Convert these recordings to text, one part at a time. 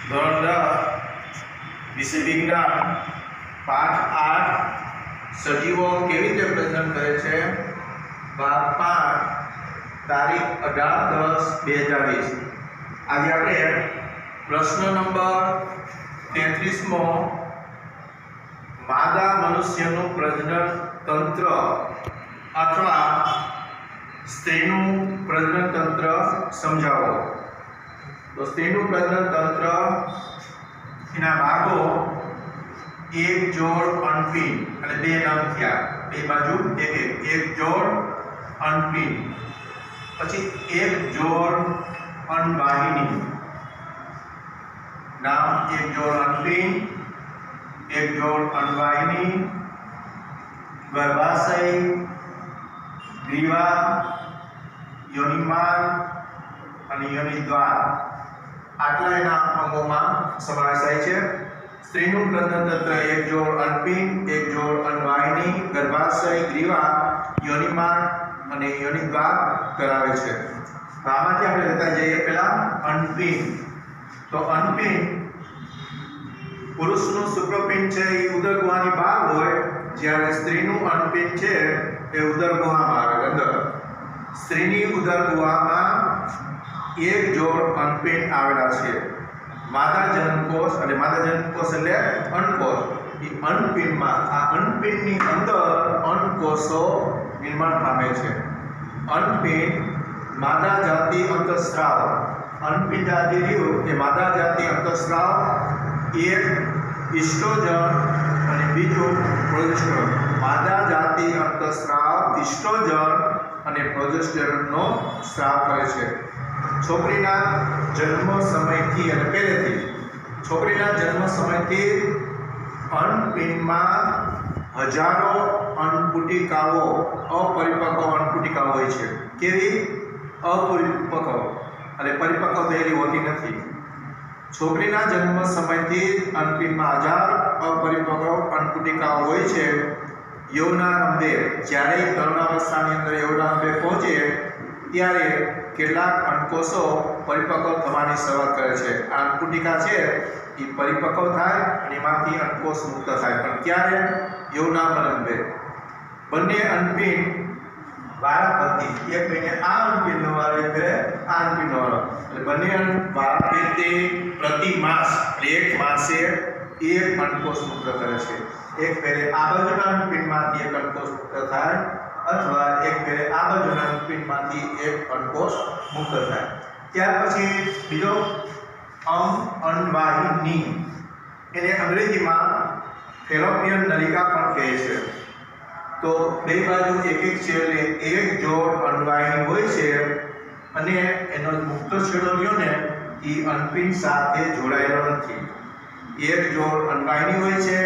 ધોરણ 10 વિષય વિજ્ઞાન પાઠ 8 સજીવો કેવી રીતે પ્રજનન કરે છે, ભાગ 5, તારીખ 18/10/2020। આજે આપણે પ્રશ્ન નંબર 33મો માદા મનુષ્યનું પ્રજનન તંત્ર અથવા સ્ત્રીનું પ્રજનન તંત્ર સમજાવો। તો સ્ત્રીનું પ્રજનન તંત્ર એના ભાગો એક જોડ અનપિંડ અને બે નર થયા, બે બાજુ એક જોડ અનપિંડ, પછી એક જોડ અનવાહિની, નામ એક જોડ અનપિંડ, એક જોડ અનવાહિની, ગર્ભાશય, ગ્રીવા, યોનિમાર્ગ અને યોનિદ્વાર આટલા એના અંગોમાં સમાવેશ થાય છે। સ્ત્રીનું પ્રજનન તંત્ર એક જોડ અનપિંડ, એક જોડ અનવાહિની, ગર્ભાશય, ગ્રીવા, યોનિમાર્ગ અને યોનિદ્વાર કરાવે છે। આમાંથી આપણે લેતા જઈએ પહેલા અનપિંડ। તો અનપિંડ પુરુષનું શુક્રપિંડ છે એ ઉદર ગુહાની બહાર હોય, જ્યારે સ્ત્રીનું અનપિંડ છે એ ઉદર ગુહામાં આવે અંદર। સ્ત્રીની ઉદર ગુહામાં એક જોડ અનપિંડ આવેલા છે। માદા જનનકોષ અને માદા જનનકોષ એટલે અંડકોષ, એ અનપિંડમાં આ અનપિંડની અંદર અંડકોષો નિર્માણ પામે છે। અનપિંડ માદા જાતિ અંતઃસ્રાવ, અનપિંડ આદિ રહ્યું એ માદા જાતિ અંતઃસ્રાવ, એક ઇસ્ટ્રોજન અને બીજું પ્રોજેસ્ટેરોન। માદા જાતિ અંતઃસ્રાવ ઇસ્ટ્રોજન અને પ્રોજેસ્ટેરોનનો સ્રાવ કરે છે। છોકરીના જન્મ સમયથી અને પહેલેથી છોકરીના જન્મ સમયથી અનપિંડમાં હજારો અન્નપુટિકાઓ, અપરિપક્વ અન્નપુટિકાઓ હોય છે। કેવી? અપરિપક્વ અને પરિપક્વ થયેલી હોતી નથી। છોકરીના જન્મ સમયથી અનપિંડમાં હજાર અપરિપક્વ અન્નપુટિકાઓ હોય છે। યૌવનારંભે, જ્યારે તરુણાવસ્થાની અંદર યૌવનારંભે પહોંચે ત્યારે કેટલાક અંડકોષો પરિપક્વ થવાની શરૂઆત કરે છે। આ અન્નપુટિકા છે એ પરિપક્વ થાય અને એમાંથી અંડકોષ મુક્ત થાય, પણ ક્યારે? યૌવનારંભે। બંને અનપિંડ વારાફરતી, એક મહિને આ અનપિંડનો વારો, એક ફેરે આ અનપિંડનો વારો, એટલે બંને વારાફરતી પ્રતિ માસ એટલે એક માસે એક અંડકોષ મુક્ત કરે છે। એક ફેરે આ બાજુના અનપિંડમાંથી એક અંડકોષ મુક્ત થાય અથવા એક ફેરે આ બાજુના અનપિંડમાંથી એક અંડકોષ મુક્ત થાય। ત્યાર પછી બીજો અંગ અનવાહિની, એને અંગ્રેજીમાં ફેલોપિયન નલિકા પણ કહે છે। તો બે બાજુ એક છેડે એક જોડ અનવાહિની હોય છે અને એનો મુક્ત છેડો રહ્યો ને એ અનપિંડ સાથે જોડાયેલો નથી। એક જોડ અનવાહિની હોય છે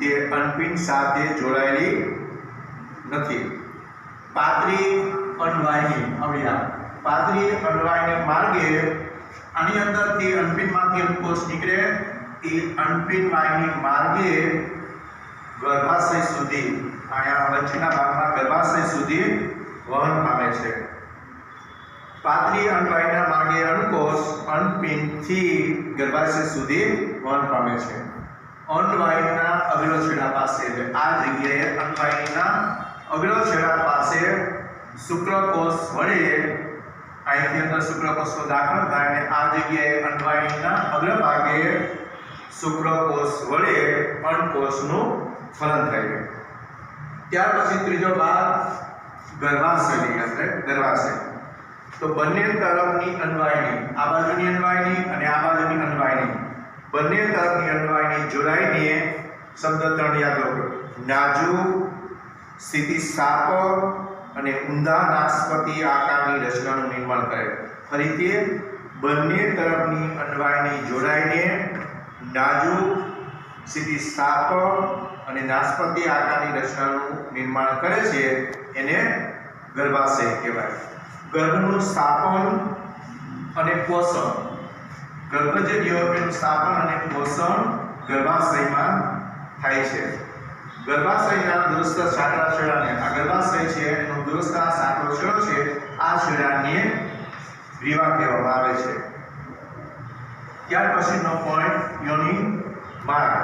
તે અનપિંડ સાથે જોડાયેલી નથી। પાતળી અનવાહિની, પાતળી અનવાહિની માર્ગે આની અંદરથી અનપિંડમાંથી અંડકોષ નીકળે, એ અનપિંડ વાહિની માર્ગે ગર્ભાશય સુધી, અહીંયા વચ્ચેના ભાગમાં ગર્ભાશય સુધી વહન પામે છે। પાતળી અનવાહિનીના માર્ગે અંડકોષ અનપિંડથી ગર્ભાશય સુધી વહન પામે છે। અનવાહિનીના અગ્ર છેડા પાસે, એટલે આ જગ્યાએ અનવાહિનીના અગ્ર છેડા પાસે શુક્રકોષ વડે અહીંથી અંદર શુક્રકોષનો દાખલ થાય અને આ જગ્યાએ અનવાહિનીના અગ્રભાગે શુક્રકોષ વડે અંડકોષનું ફલન થાય છે। ત્યાર પછી ત્રીજો ભાગ ગર્ભાશયની અંદર, ગર્ભાશય। તો બંને તરફની અનવાહિની, આ બાજુની અનવાહિની અને આ બાજુની અનવાહિની, બંને તરફની અનવાહિની જોડાઈને શબ્દ ત્રણ યાદ રાખો: નાજુક, સ્થિતિસ્થાપક અને ઊંધા નાસપતિ આકારની રચનાનું નિર્માણ કરે। ફરીથી બંને તરફની અનવાહિની જોડાઈને નાજુક, સ્થિતિસ્થાપક અને નાસપતિ આકારની રચનાનું નિર્માણ કરે છે, એને ગર્ભાશય કહેવાય। ગર્ભનું સ્થાપન અને પોષણ, ગર્ભ જે એનું સ્થાપન અને પોષણ ગર્ભાશયમાં થાય છે। ગર્ભાશયના દુરસ્થ સાંકડા છેડાને, આ ગર્ભાશય છે એનો દુરસ્થ સાંકડો છેડો છે, આ છેડાને ગ્રીવા કહેવામાં આવે છે। ત્યાર પછીનો પોઈન્ટ યોનિ માર્ગ.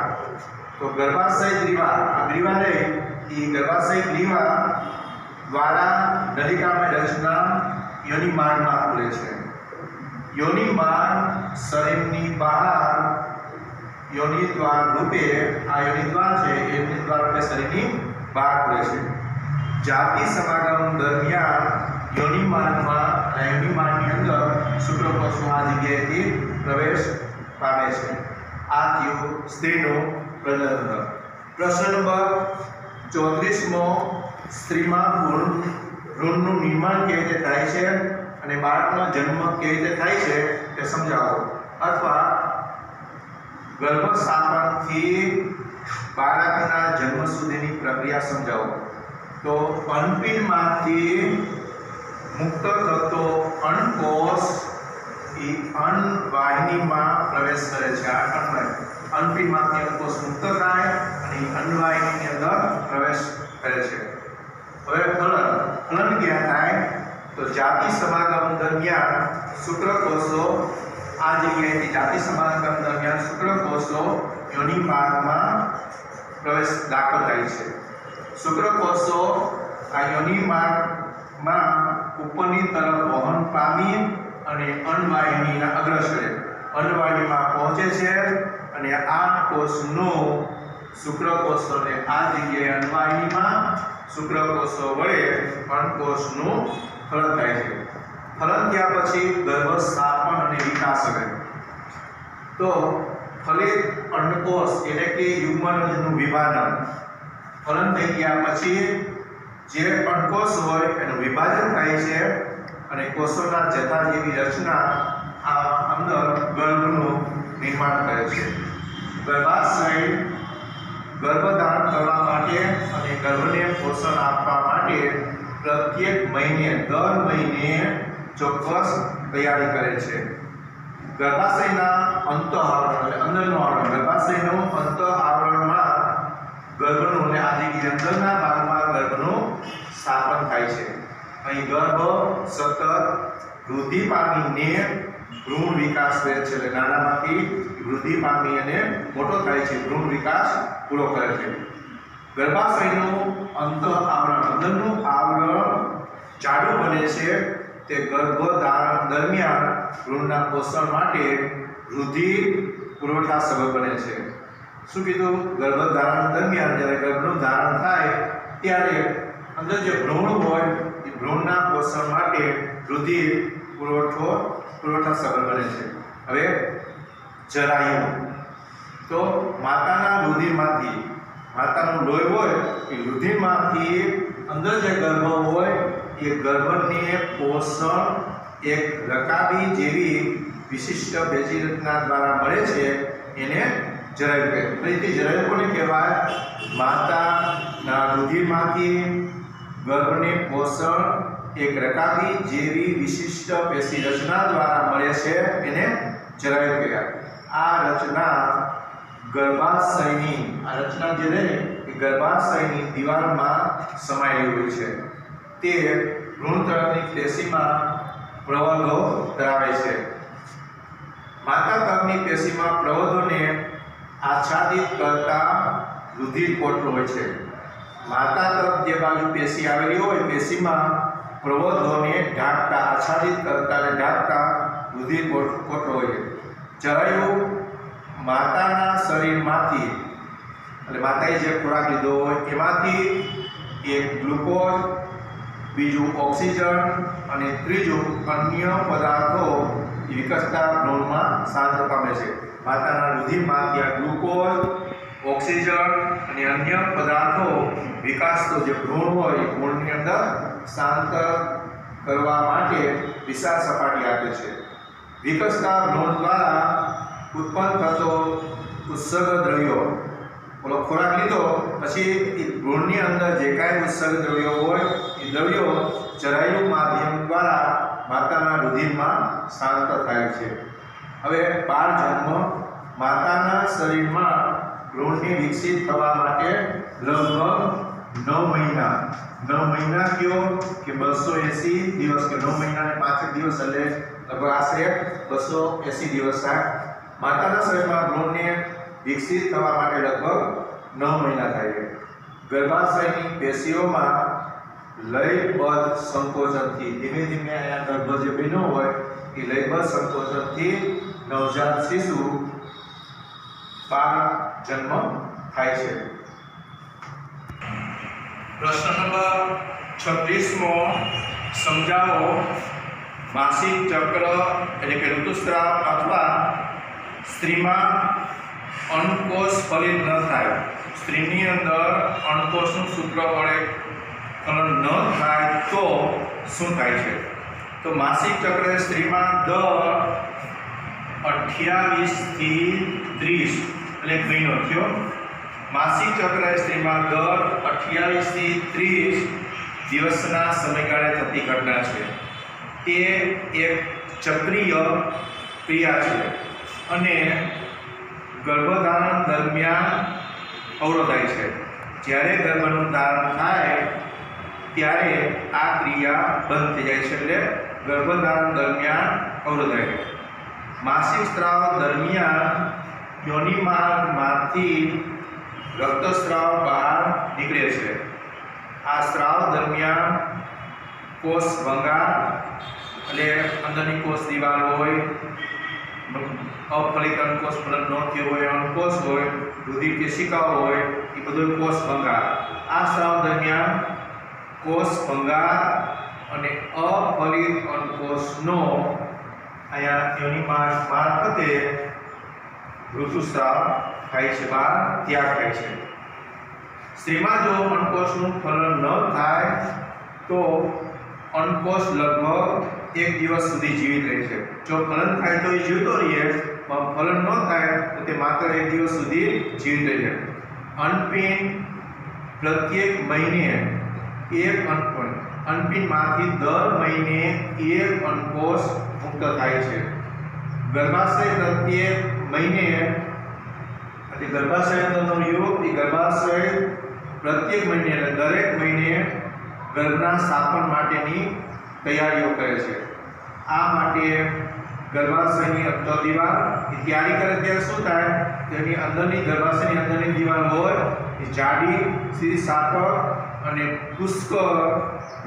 તો ગર્ભાશય ગ્રીવા, આ ગ્રીવા નહીં, એ ગર્ભાશય ગ્રીવા દ્વારા નલિકામય રચના યોનિ માર્ગમાં ખુલે છે. યોનિ માર્ગ શરીરની બહાર યોનિ દ્વાર રૂપે, આ યોનિ દ્વાર છે એ યોનિ દ્વાર રૂપે શરીરની બહાર ખુલે છે. જાતિ સમાગમ દરમિયાન યોનિ માર્ગમાં અને યોનિ માર્ગની અંદર શુક્રકોષો આ જગ્યાએથી પ્રવેશ પામે છે. આ થયું સ્ત્રીનું પ્રજનન. પ્રશ્ન નંબર 34મો, સ્ત્રીમાં ભ્રૂણનું નિર્માણ કેવી રીતે થાય છે અને બાળકનો જન્મ કેવી રીતે થાય છે તે સમજાવો, અથવા ગર્ભસ્થાપનથી બાળકના જન્મ સુધીની પ્રક્રિયા સમજાવો. તો અનપિંડમાંથી મુક્ત થતો અંડકોષ એ અન્નવાહિનીમાં પ્રવેશ કરે છે. આ અનપિંડમાંથી અંડકોષ મુક્ત થાય અને અન્નવાહિનીની અંદર પ્રવેશ કરે છે. હવે ફલન ક્યાં થાય? તો જાતિ સમાગમ દરમિયાન શુક્રકોષો આ જગ્યાએથી જાતિ સમાગમ દરમિયાન શુક્રકોષો યોનિ માર્ગમાં પ્રવેશ દાખલ થાય છે. શુક્રકોષો આ યોનિ માર્ગમાં ઉપરની તરફ વહન પામી અને અન્નવાહિનીના અગ્રસરે અન્નવાહિનીમાં પહોંચે છે અને આ કોષનું શુક્રકોષોને આ જગ્યાએ અન્નવાહિનીમાં શુક્રકોષો વડે અંડકોષનું ફલન થાય છે. ફલન થયા પછી ગર્ભસ્થાપન અને વિકાસ કરે. તો ફલિત અંડકોષ એટલે કે યુગ્મનજનું વિભાજન. ફલન થઈ ગયા પછી જે અંડકોષ હોય એનું વિભાજન થાય છે અને કોષોના જથ્થા જેવી રચના આ અંદર ગર્ભનું નિર્માણ કરે છે. ગર્ભાશય ગર્ભધારણ કરવા માટે અને ગર્ભને પોષણ આપવા માટે પ્રત્યેક મહિને દર મહિને ચોક્કસ તૈયારી કરે છે. ગર્ભાશયના અંત આવરણ એટલે અંદરનું આવરણ, ગર્ભાશયનું અંત આવરણમાં ગર્ભનું અને આદિની અંદરના ભાગમાં ગર્ભનું સ્થાપન થાય છે. અહીં ગર્ભ સતત વૃદ્ધિ પામીને ભ્રૂણ વિકાસ કરે છે. એટલે નાનામાંથી વૃદ્ધિ પામી અને મોટો થાય છે, ભ્રૂણ વિકાસ પૂરો કરે છે. ગર્ભાશયનું અંત આવરણ, અંદરનું આવરણ જાડું બને છે. તે ગર્ભધારણ દરમિયાન ભ્રૂણના પોષણ માટે વૃદ્ધિ પુરવઠા સબબ બને છે. શું કીધું? ગર્ભધારણ દરમિયાન જ્યારે ગર્ભનું ધારણ થાય ત્યારે અંદર જે ભ્રૂણ હોય એ ભ્રૂણના પોષણ માટે વૃદ્ધિ પુરવઠા સબબ બને છે. હવે જરાયુ, તો માતાના રુધિરમાંથી, માતાનું લોહી હોય એ રુધિરમાંથી અંદર જે ગર્ભ હોય એ ગર્ભને પોષણ એક રકાબી જેવી વિશિષ્ટ પેશી રચના દ્વારા મળે છે. એને જરાયુ કહેવાય. ફરીથી જરાયુ કોને કહેવાય? માતાના રુધિરમાંથી ગર્ભને પોષણ એક રકાબી જેવી વિશિષ્ટ પેશી રચના દ્વારા મળે છે, એને જરાયુ કહેવાય. આ રચના ગર્ભાશયની, આ રચના જે રહે એ ગર્ભાશયની દિવાલમાં સમાયેલી હોય છે. તે ભ્રૂણતળની પેશીમાં પ્રવર્ધો ધરાવે છે. માતા તળની પેશીમાં પ્રવર્ધોને આચ્છાદિત કરતા રુધિર કોટલો હોય છે. માતા તરફ જે બાજુ પેશી આવેલી હોય પેશીમાં પ્રવર્ધોને ઢાંકતા, આચ્છાદિત કરતા અને ઢાંકતા રુધિર કોટલો હોય છે. જરાયુ માતાના શરીરમાંથી, એટલે માતાએ જે ખોરાક લીધો હોય એમાંથી એક ગ્લુકોઝ, બીજું ઓક્સિજન અને ત્રીજું અન્ય પદાર્થો વિકસતા ભ્રૂણમાં સાંદ્ર પામે છે. માતાના રુધિરમાંથી આ ગ્લુકોઝ, ઓક્સિજન અને અન્ય પદાર્થો વિકાસતો જે ભ્રૂણ હોય એ ભ્રૂણની અંદર સ્થાનાંતર કરવા માટે વિશાળ સપાટી આપે છે. વિકસતા ભ્રૂણ દ્વારા ઉત્પન્ન થતો ઉત્સર્ગ દ્રવ્યો, ઓલો ખોરાક લીધો પછી એ ભ્રૂણની અંદર જે કાંઈ ઉત્સર્ગ દ્રવ્યો હોય એ દ્રવ્યો જરાયુ માધ્યમ દ્વારા માતાના રુધિરમાં સ્થાનાંતર થાય છે. હવે બાળ જન્મ, માતાના શરીરમાં ભ્રૂણને વિકસિત થવા માટે લગભગ 9 મહિના કયો કે 280 દિવસ કે 9 મહિના અને 5 દિવસ એટલે લગભગ આશરે 280 દિવસ માતાના શરીરમાં ભ્રૂણને વિકસિત થવા માટે લગભગ 9 મહિના થાય છે. ગર્ભાશયની પેશીઓમાં લયબદ્ધ સંકોચનથી ધીમે ધીમે અહીંયા ગર્ભ જે બન્યો હોય એ લયબદ્ધ સંકોચનથી નવજાત શિશુ બાળ જન્મ થાય છે. પ્રશ્ન નંબર 36મો, સમજાવો માસિક ચક્ર એટલે કે ઋતુસ્રાવ અથવા સ્ત્રીમાં અંડકોષ ફલિત ન થાય, સ્ત્રીની અંદર અંડકોષનું સૂત્ર વડે ફલન ન થાય તો શું થાય છે? તો માસિક ચક્ર સ્ત્રીમાં દર 28 થી 30 એટલે એક મહિનો થયો. માસિક ચક્ર સ્ત્રીમાં દર 28 થી 30 દિવસના સમયગાળે થતી ઘટના છે. તે એક ચક્રીય ક્રિયા છે અને ગર્ભધારણ દરમિયાન અવરોધાય છે. જ્યારે ગર્ભનું ધારણ થાય ત્યારે આ ક્રિયા બંધ થઈ જાય છે, એટલે ગર્ભધારણ દરમિયાન અવરોધાય. માસિક સ્ત્રાવ દરમિયાન યોનિમાર્ગમાંથી રક્તસ્રાવ બહાર નીકળે છે. આ સ્ત્રાવ દરમિયાન કોષ ભંગાર એટલે અંદરની કોષ દિવાલ હોય, અફલિત અંડકોષ ફલન ન થયો હોય, અંડકોષ હોય, રુધિર કેશિકાઓ હોય, એ બધું કોષ ભંગાર. આ સ્ત્રાવ દરમિયાન કોષ ભંગાર અને અફલિત અંડકોષનો અહીંયા યોનિમાર્ગ મારફતે ઋતુસ્રાવ થાય છે, બહાર ત્યાગ થાય છે. સ્ત્રીમાં જો અંડકોષનું ફલન ન થાય તો અંડકોષ લગભગ 1 દિવસ સુધી જીવિત રહે છે. જો ફલન થાય તો એ જીવતો રહે, ફલન ન થાય તો તે માત્ર 1 દિવસ સુધી જીવિત રહે છે. અનપિંડ પ્રત્યેક મહિને એક અનપિંડમાંથી દર મહિને એક અંડકોષ મુક્ત થાય છે. ગર્ભાશય પ્રત્યેક મહિને એટલે ગર્ભાશય અંદરનો યુગ એ ગર્ભાશય પ્રત્યેક મહિને એટલે દરેક મહિને ગર્ભના સ્થાપન માટેની તૈયારીઓ કરે છે. આ માટે ગર્ભાશયની અંતર દિવાલ એ તૈયારી કરે ત્યારે શું થાય? તેની અંદરની ગર્ભાશયની અંદરની દિવાલ હોય એ જાડી, સીધી સાંકળ અને પુષ્કળ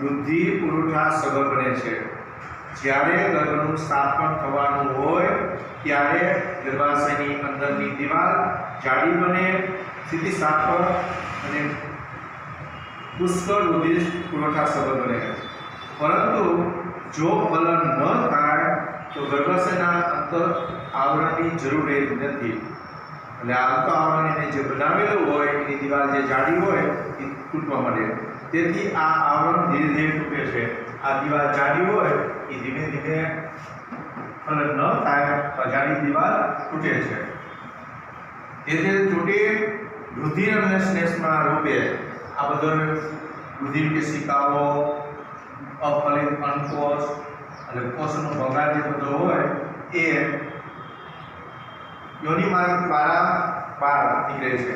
વૃદ્ધિ પુરવઠા સગર બને છે. જ્યારે ગર્ભનું સ્થાપન થવાનું હોય ત્યારે ગર્ભાશયની અંદરની દિવાલ જાડી બને, સીધી સાંકળ અને પુષ્કળ વૃદ્ધિ પુરવઠા સગર બને. પરંતુ જો ફલન ન થાય તો ગર્ભાશયના અંતર આવરણની જરૂર રહેતી નથી. એટલે આ અંતર આવરણ એને જે બનાવેલું હોય એની દિવાલ જે જાડી હોય એ તૂટવા માંડે. તેથી આ આવરણ ધીરે ધીરે તૂટે છે. આ દિવાલ જાડી હોય એ ધીમે ધીમે ફલન ન થાય તો જાડી દિવાલ તૂટે છે. તેથી તૂટી રુધિર અને શ્લેષ્મા રૂપે આ બધો રુધિર કેશિકાઓ, અફલિત અંડકોષ અને કોષનો ભંગાર જે બધો હોય એ યોનિમાર્ગ દ્વારા બહાર નીકળે છે.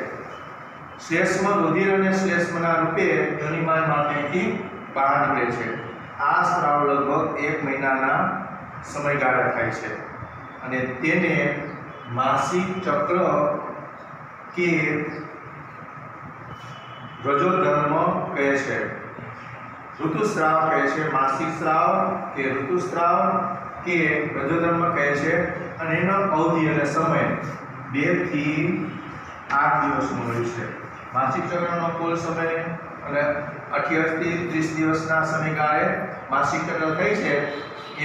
શ્લેષ્મ રુધિર અને શ્લેષ્મના રૂપે યોનિમાર્ગમાંથી બહાર નીકળે છે. આ સ્ત્રાવ લગભગ 1 મહિનાના સમયગાળે થાય છે અને તેને માસિક ચક્ર કે રજોધર્મ કહે છે. ઋતુસ્રાવ કહે છે, માસિક સ્ત્રાવ કે ઋતુસ્રાવ કે રજોધર્મ કહે છે. અને એનો અવધિ અને સમય 2 થી 8 દિવસનો હોય છે. માસિક ચક્રનો કુલ સમય એટલે 28 થી 30 દિવસના સમયગાળે માસિક ચક્ર થાય છે.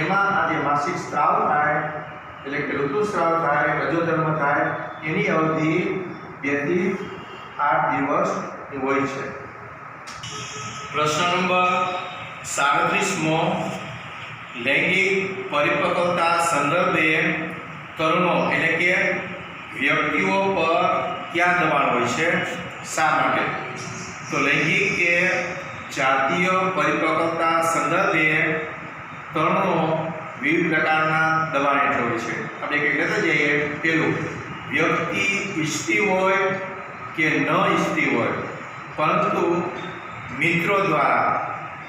એમાં આ જે માસિક સ્ત્રાવ થાય એટલે કે ઋતુસ્રાવ થાય, રજોધર્મ થાય, એની અવધિ 2 થી 8 દિવસ હોય છે. પ્રશ્ન નંબર 37મો, લૈંગિક પરિપક્વતા સંદર્ભે તરુણો એટલે કે વ્યક્તિઓ પર ક્યાં દબાણ હોય છે, શા માટે? તો લૈંગિક કે જાતીય પરિપક્વતા સંદર્ભે તરુણો વિવિધ પ્રકારના દબાણ હેઠળ હોય છે. આપણે કંઈક લેતા જઈએ. પહેલું, વ્યક્તિ ઈચ્છતી હોય કે ન ઈચ્છતી હોય પરંતુ મિત્રો દ્વારા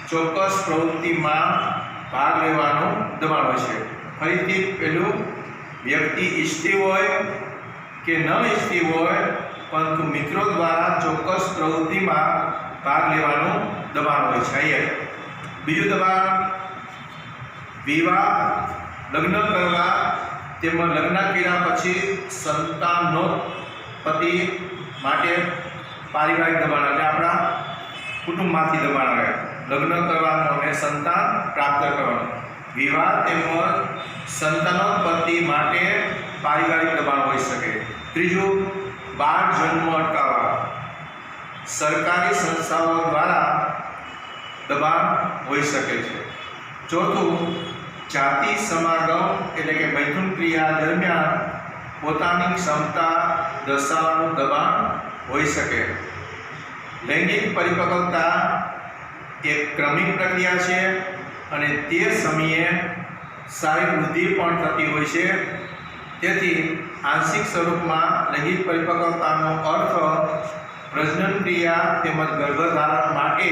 ચોક્કસ પ્રવૃત્તિમાં ભાગ લેવાનું દબાણ હોય છે. ફરીથી પહેલું, વ્યક્તિ ઈચ્છતી હોય કે ન ઈચ્છતી હોય પરંતુ મિત્રો દ્વારા ચોક્કસ પ્રવૃત્તિમાં ભાગ લેવાનું દબાણ હોય છે. અહીંયા બીજું દબાણ વિવાહ, લગ્ન કરવા તેમજ લગ્ન કર્યા પછી સંતાનોત્પત્તિ માટે પારિવારિક દબાણ એટલે આપણા કુટુંબમાંથી દબાણ આવે. લગ્ન કરવાનું અને સંતાન પ્રાપ્ત કરવાનું. વિવાહ તેમજ સંતાનોત્પત્તિ માટે પારિવારિક દબાણ હોઈ શકે. ત્રીજું બાળ જન્મ અટકાવવા, સરકારી સંસ્થાઓ દ્વારા દબાણ હોઈ શકે છે. ચોથું જાતિ સમાગમ એટલે કે મૈથુન ક્રિયા દરમિયાન પોતાની ક્ષમતા દર્શાવવાનું દબાણ હોઈ શકે. લૈંગિક પરિપક્વતા એક ક્રમિક પ્રક્રિયા છે અને તે સમયે શારીરિક વૃદ્ધિ પણ થતી હોય છે. તેથી આંશિક સ્વરૂપમાં લૈંગિક પરિપક્વતાનો અર્થ પ્રજનન ક્રિયા તેમજ ગર્ભધારણ માટે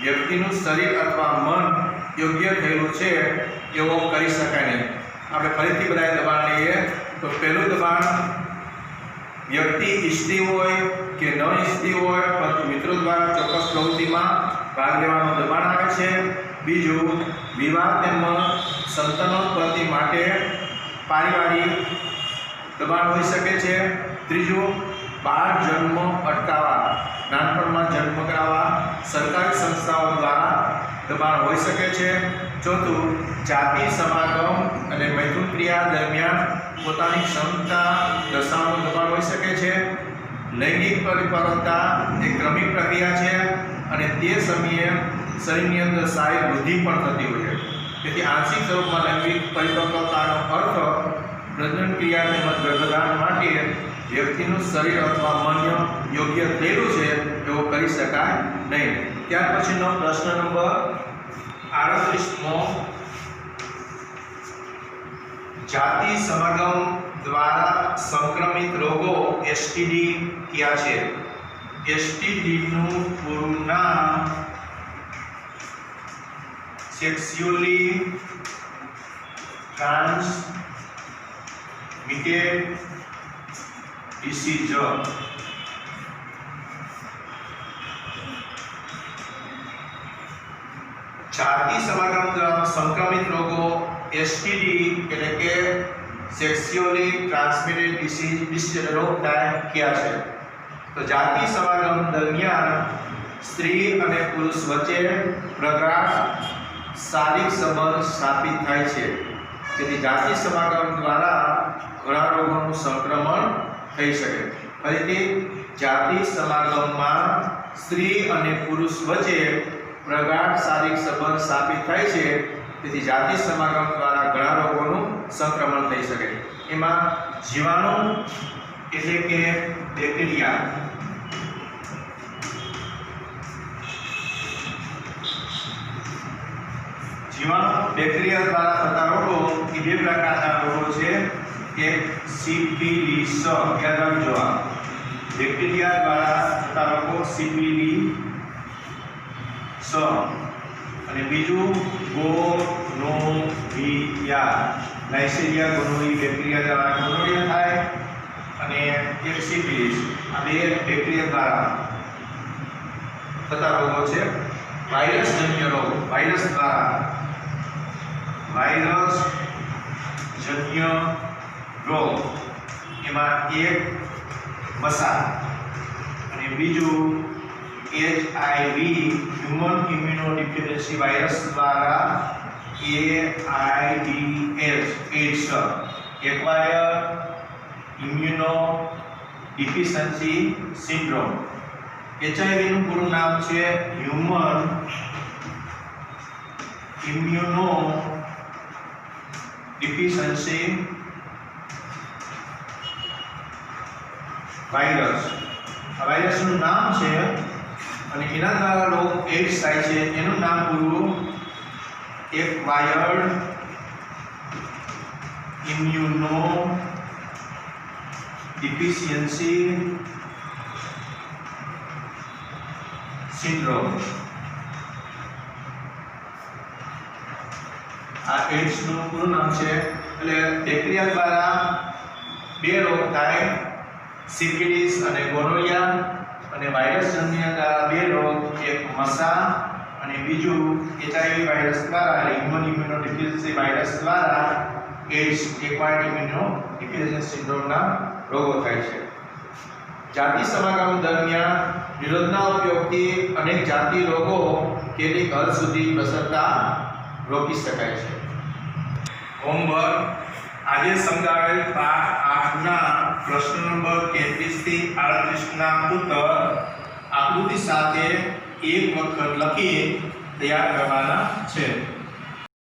વ્યક્તિનું શરીર અથવા મન યોગ્ય થયેલું છે એવો કરી શકાય નહીં. આપણે ફરીથી બધા દબાણ લઈએ તો પહેલું દબાણ વ્યક્તિ ઈચ્છતી હોય કે ન ઈચ્છતી હોય પરંતુ મિત્રો દ્વારા ચોક્કસ પ્રવૃત્તિમાં ભાગ લેવાનું દબાણ આવે છે. બીજું વિવાહ તેમજ સંતાનોત્પત્તિ માટે પારિવારિક દબાણ હોઈ શકે છે. ત્રીજું બાળ જન્મ અટકાવવા, નાનપણમાં જન્મ કરાવવા સરકારી સંસ્થાઓ દ્વારા દબાણ હોઈ શકે છે. ચોથું જાતિ સમાગમ અને મૈથુન ક્રિયા દરમિયાન પોતાની ક્ષમતા દર્શાવવાનું દબાણ હોઈ શકે છે. લૈંગિક પરિપક્વતા એક ક્રમિક પ્રક્રિયા છે અને તે સમયે શરીરની અંદર શારીરિક વૃદ્ધિ પણ થતી હોય છે. તેથી આંશિક સ્વરૂપમાં લૈંગિક પરિપક્વતાનો અર્થ પ્રજનન ક્રિયા તેમજ ગર્ભધારણ માટે વ્યક્તિનું શરીર અથવા મન યોગ્ય થયેલું છે એવું કરી શકાય નહીં. ત્યાર પછીનો પ્રશ્ન નંબર 38મો, જાતિ સમાગમ દ્વારા સંક્રમિત રોગો એસટીડી કયા છે? એસટીડીનું પૂરું નામ સેક્સ્યુઅલી ટ્રાન્સમિટેડ ડિસીઝ. જાતિ સમાગમ દ્વારા સંક્રમિત રોગો એસટીડી એટલે કે સેક્સ્યુઅલી ટ્રાન્સમિટેડ ડિસીઝ રોગ કયા છે? તો જાતિ સમાગમ દરમિયાન સ્ત્રી અને પુરુષ વચ્ચે પ્રગાઢ શારીરિક સંબંધ સ્થાપિત થાય છે. તેથી જાતિ સમાગમ દ્વારા ઘણા રોગોનું સંક્રમણ થઈ શકે. ફરીથી જાતિ સમાગમમાં સ્ત્રી અને પુરુષ વચ્ચે પ્રગાઢ શારીરિક સંબંધ સ્થાપિત થાય છે. તેથી જાતિ સમાગમ દ્વારા ઘણા રોગોનું સંક્રમણ થઈ શકે. એમાં જીવાણુ એટલે કે બેક્ટેરિયા, બેક્ટેરિયા દ્વારા થતા રોગો એ બે પ્રકારના રોગો છે. એક સિફિલિસ, યાદ રાખજો, બેક્ટેરિયા દ્વારા થતા રોગો સિફિલિસ, અને બીજું ગોનોરિયા, નાઇસેરિયા ગોનોરી બેક્ટેરિયા દ્વારા ગોનોરિયા થાય અને એક સિફિલિસ. આ બે બેક્ટેરિયા દ્વારા થતા રોગો છે. વાયરસજન્ય રોગ, વાયરસજન્ય રોગ એમાં એક મસા અને બીજું HIV હ્યુમન ઇમ્યુનોડિફિશિયન્સી વાયરસ દ્વારા AIDS acquire immuno deficiency syndrome. HIV નું પૂરું નામ છે હ્યુમન ઇમ્યુનો ડિફિશિયન્સી વાયરસ. આ વાયરસનું નામ છે અને એના દ્વારા રોગ એડ્સ થાય છે. એનું નામ પૂરું એક્વાયર્ડ ઇમ્યુનો ડિફિશિયન્સી સિન્ડ્રોમ. આ એડ્સનું પૂરું નામ છે એટલે બેક્ટેરિયા દ્વારા બે રોગ થાય, સિફિલિસ અને ગોનોરિયા, અને વાયરસજન્ય દ્વારા બે રોગ, એક મસા અને બીજું HIV વાયરસ દ્વારા ઇમ્યુનોડિફિશિયન્સી વાયરસ દ્વારા એડ્સ એક્વાયર્ડ ઇમ્યુનોડિફિશિયન્સી સિન્ડ્રોમના રોગો થાય છે. જાતિ સમાગમ દરમિયાન નિરોધના ઉપયોગથી અનેક જાતિ રોગો કેટલીક હદ સુધી પ્રસરતા રોકી શકાય છે. હોમવર્ક: આજે સમજાવેલ પાઠ 8ના પ્રશ્ન નંબર 33 થી 38ના ઉત્તર આકૃતિ સાથે એક વખત લખી તૈયાર કરવાના છે.